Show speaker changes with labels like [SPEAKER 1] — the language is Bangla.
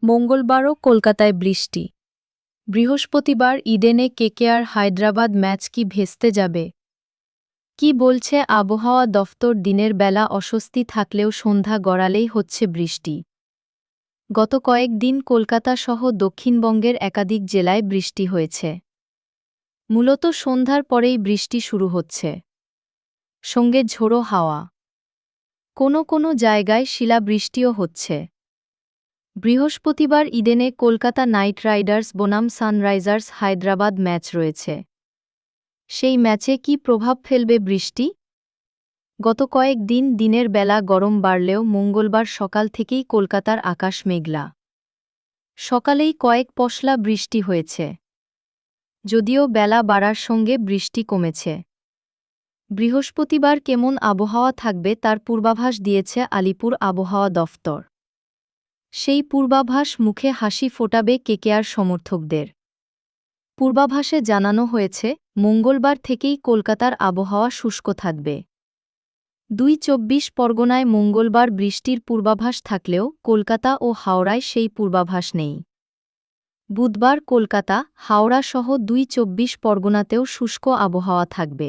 [SPEAKER 1] মঙ্গলবারও কলকাতায় বৃষ্টি। বৃহস্পতিবার ইডেনে কেকেআর হায়দ্রাবাদ ম্যাচ কি ভেস্তে যাবে? কি বলছে আবহাওয়া দফতর? দিনের বেলা অস্বস্তি থাকলেও সন্ধ্যা গড়ালেই হচ্ছে বৃষ্টি। গত কয়েকদিন কলকাতা সহ দক্ষিণবঙ্গের একাধিক জেলায় বৃষ্টি হয়েছে। মূলত সন্ধ্যার পরেই বৃষ্টি শুরু হচ্ছে, সঙ্গে ঝোড়ো হাওয়া। কোনো কোনো জায়গায় শিলাবৃষ্টিও হচ্ছে। বৃহস্পতিবার ইডেনে কলকাতা নাইট রাইডার্স বনাম সানরাইজার্স হায়দ্রাবাদ ম্যাচ রয়েছে। সেই ম্যাচে কি প্রভাব ফেলবে বৃষ্টি? গত কয়েক দিন দিনের বেলা গরম বাড়লেও মঙ্গলবার সকাল থেকেই কলকাতার আকাশ মেঘলা। সকালেই কয়েক পশলা বৃষ্টি হয়েছে, যদিও বেলা বাড়ার সঙ্গে বৃষ্টি কমেছে। বৃহস্পতিবার কেমন আবহাওয়া থাকবে তার পূর্বাভাস দিয়েছে আলিপুর আবহাওয়া দফতর। সেই পূর্বাভাস মুখে হাসি ফোটাবে কেকেআর সমর্থকদের। পূর্বাভাসে জানানো হয়েছে, মঙ্গলবার থেকেই কলকাতার আবহাওয়া শুষ্ক থাকবে। ২ পরগনায় মঙ্গলবার বৃষ্টির পূর্বাভাস থাকলেও কলকাতা ও হাওড়ায় সেই পূর্বাভাস নেই। বুধবার কলকাতা, হাওড়া সহ ২ পরগনাতেও শুষ্ক আবহাওয়া থাকবে।